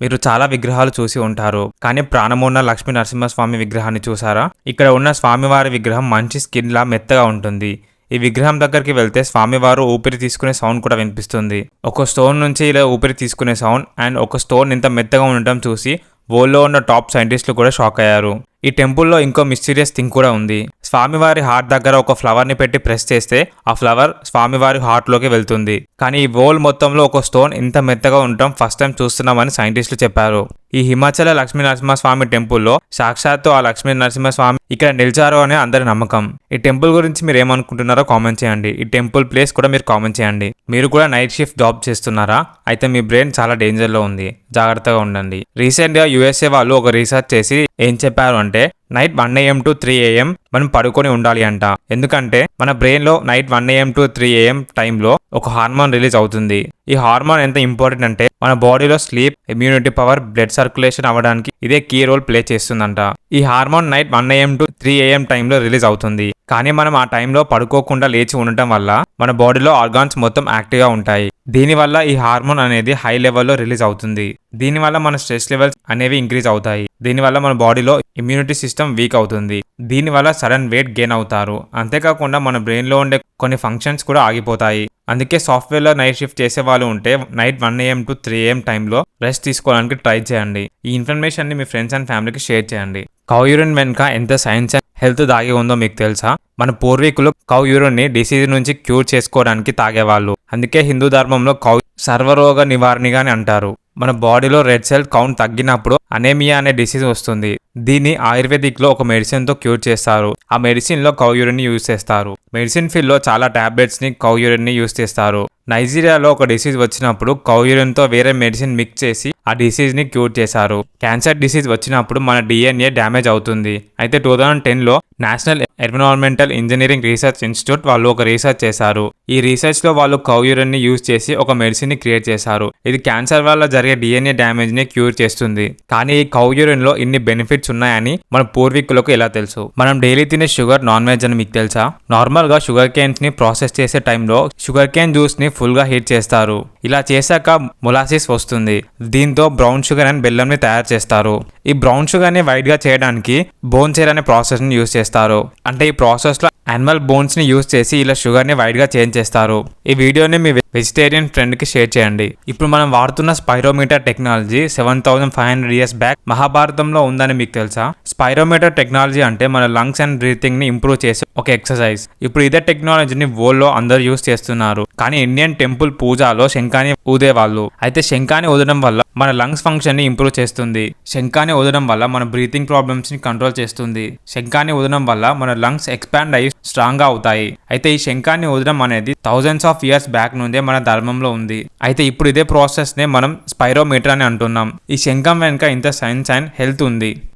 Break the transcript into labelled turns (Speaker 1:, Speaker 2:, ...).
Speaker 1: మీరు చాలా విగ్రహాలు చూసి ఉంటారు. కానీ ప్రాణమున్న లక్ష్మీ నరసింహస్వామి విగ్రహాన్ని చూసారా? ఇక్కడ ఉన్న స్వామివారి విగ్రహం మంచి స్కిన్ లా మెత్తగా ఉంటుంది. ఈ విగ్రహం దగ్గరికి వెళ్తే స్వామివారు ఊపిరి తీసుకునే సౌండ్ కూడా వినిపిస్తుంది. ఒక స్టోన్ నుంచి ఇలా ఊపిరి తీసుకునే సౌండ్ అండ్ ఒక స్టోన్ ఇంత మెత్తగా ఉండటం చూసి వరల్డ్లో ఉన్న టాప్ సైంటిస్టులు కూడా షాక్ అయ్యారు. ఈ టెంపుల్లో ఇంకో మిస్టీరియస్ థింగ్ కూడా ఉంది. స్వామివారి హార్ట్ దగ్గర ఒక ఫ్లవర్ ని పెట్టి ప్రెస్ చేస్తే ఆ ఫ్లవర్ స్వామివారి హార్ట్ లోకి వెళ్తుంది. కానీ ఈ వరల్డ్ మొత్తంలో ఒక స్టోన్ ఇంత మెత్తగా ఉండటం ఫస్ట్ టైం చూస్తున్నామని సైంటిస్టులు చెప్పారు. ఈ హిమాచల లక్ష్మీ నరసింహస్వామి టెంపుల్లో సాక్షాత్తు ఆ లక్ష్మీ నరసింహస్వామి ఇక్కడ నిలిచారు అనే అందరి నమ్మకం. ఈ టెంపుల్ గురించి మీరు ఏమనుకుంటున్నారో కామెంట్ చేయండి. ఈ టెంపుల్ ప్లేస్ కూడా మీరు కామెంట్ చేయండి. మీరు కూడా నైట్ షిఫ్ట్ జాబ్ చేస్తున్నారా? అయితే మీ బ్రెయిన్ చాలా డేంజర్ లో ఉంది, జాగ్రత్తగా ఉండండి. రీసెంట్ గా USA వాళ్ళు ఒక రీసెర్చ్ చేసి ఏం చెప్పారు అంటే నైట్ 1 AM to 3 AM మనం పడుకొని ఉండాలి అంట. ఎందుకంటే మన బ్రెయిన్ లో నైట్ 1 AM to 3 AM టైంలో ఒక హార్మోన్ రిలీజ్ అవుతుంది. ఈ హార్మోన్ ఎంత ఇంపార్టెంట్ అంటే మన బాడీలో sleep, immunity power, blood circulation అవ్వడానికి ఇదే కీ రోల్ ప్లే చేస్తుందంట. ఈ hormone night 1 AM to 3 AM టైంలో రిలీజ్ అవుతుంది. కానీ మనం ఆ టైంలో పడుకోకుండా లేచి ఉండటం వల్ల మన బాడీలో ఆర్గాన్స్ మొత్తం యాక్టివ్గా ఉంటాయి. దీనివల్ల ఈ హార్మోన్ అనేది హై లెవెల్లో రిలీజ్ అవుతుంది. దీనివల్ల మన స్ట్రెస్ లెవెల్స్ అనేవి ఇంక్రీజ్ అవుతాయి. దీనివల్ల మన బాడీలో ఇమ్యూనిటీ సిస్టమ్ వీక్ అవుతుంది. దీనివల్ల సడన్ వెయిట్ గెయిన్ అవుతారు. అంతేకాకుండా మన బ్రెయిన్లో ఉండే కొన్ని ఫంక్షన్స్ కూడా ఆగిపోతాయి. అందుకే సాఫ్ట్వేర్లో నైట్ షిఫ్ట్ చేసే వాళ్ళు ఉంటే నైట్ 1 AM to 3 AM టైంలో రెస్ట్ తీసుకోవడానికి ట్రై చేయండి. ఈ ఇన్ఫర్మేషన్ని మీ ఫ్రెండ్స్ అండ్ ఫ్యామిలీకి షేర్ చేయండి. కౌ యూరిన్ వెనుక ఎంత సైన్స్ అండ్ హెల్త్ దాగి ఉందో మీకు తెలుసా? మన పూర్వీకులు కౌ యూరిన్ ని డిసీజ్ నుంచి క్యూర్ చేసుకోవడానికి తాగేవాళ్ళు. అందుకే హిందూ ధర్మంలో కౌ సర్వరోగ నివారణిగా అని అంటారు. మన బాడీలో రెడ్ సెల్ కౌంట్ తగ్గినప్పుడు అనేమియా అనే డిసీజ్ వస్తుంది. దీన్ని ఆయుర్వేదిక్ లో ఒక మెడిసిన్ తో క్యూర్ చేస్తారు. ఆ మెడిసిన్ లో కౌ యూరిన్ ని యూజ్ చేస్తారు. మెడిసిన్ ఫీల్డ్ లో చాలా టాబ్లెట్స్ ని కౌ యూరిన్ ని యూజ్ చేస్తారు. నైజీరియాలో ఒక డిసీజ్ వచ్చినప్పుడు కౌ యూరిన్ తో వేరే మెడిసిన్ మిక్స్ చేసి ఆ డిసీజ్ ని క్యూర్ చేశారు. క్యాన్సర్ డిసీజ్ వచ్చినప్పుడు మన DNA డ్యామేజ్ అవుతుంది. అయితే 2010లో national environmental engineering research institute వాళ్ళు ఒక రీసెర్చ్ చేశారు. ఈ రీసెర్చ్ లో వాళ్ళు కౌ యూరిన్ ని యూజ్ చేసి ఒక మెడిసిన్ ని క్రియేట్ చేశారు. ఇది క్యాన్సర్ వల్ల జరిగే DNA డ్యామేజ్ ని క్యూర్ చేస్తుంది. కానీ ఈ కౌ యూరిన్ లో ఇన్ని బెనిఫిట్స్ ఉన్నాయని మన పూర్వీకులకు ఎలా తెలుసు? మనం డైలీ తినే షుగర్ నాన్ వెజ్ అని మీకు తెలుసా? నార్మల్ గా షుగర్ కేన్స్ ని ప్రాసెస్ చేసే టైంలో షుగర్ కేన్ జ్యూస్ ని ఫుల్ గా హీట్ చేస్తారు. ఇలా చేశాక మొలాసిస్ వస్తుంది. దీంతో బ్రౌన్ షుగర్ అండ్ బెల్లం ని తయారు చేస్తారు. ఈ బ్రౌన్ షుగర్ ని వైట్ గా చేయడానికి బోన్ సేర్ అనే ప్రాసెస్ ని యూజ్ చేస్తారు. అంటే ఈ ప్రాసెస్ లో యానిమల్ బోన్స్ ని యూజ్ చేసి ఇలా షుగర్ ని వైట్ గా చేంజ్ చేస్తారు. ఈ వీడియోని మీ వెజిటేరియన్ ఫ్రెండ్ కి షేర్ చేయండి. ఇప్పుడు మనం వాడుతున్న స్పైరోమీటర్ టెక్నాలజీ 7500 years బ్యాక్ మహాభారతంలో ఉందని మీకు తెలుసా? స్పైరోమీటర్ టెక్నాలజీ అంటే మన లంగ్స్ అండ్ బ్రీతింగ్ ని ఇంప్రూవ్ చేసే ఒక ఎక్సర్సైజ్. ఇప్పుడు ఇదే టెక్నాలజీని వరల్డ్ లో అందరూ యూజ్ చేస్తున్నారు. కానీ ఇండియన్ టెంపుల్ పూజలో శంఖాని ఊదేవాళ్ళు. అయితే శంఖాని ఊదడం వల్ల మన లంగ్స్ ఫంక్షన్ ని ఇంప్రూవ్ చేస్తుంది. శంఖాని ఊదడం వల్ల మన బ్రీతింగ్ ప్రాబ్లమ్స్ ని కంట్రోల్ చేస్తుంది. శంఖాని ఊదడం వల్ల మన లంగ్స్ ఎక్స్పాండ్ అయ్యి స్ట్రాంగ్ గా అవుతాయి. అయితే ఈ శంఖాన్ని ఊదడం అనేది thousands of years బ్యాక్ నుండే మన ధర్మంలో ఉంది. అయితే ఇప్పుడు ఇదే ప్రాసెస్ నే మనం స్పైరోమీటర్ అని అంటున్నాం. ఈ శంఖం వెనుక ఇంత సైన్స్ అండ్ హెల్త్ ఉంది.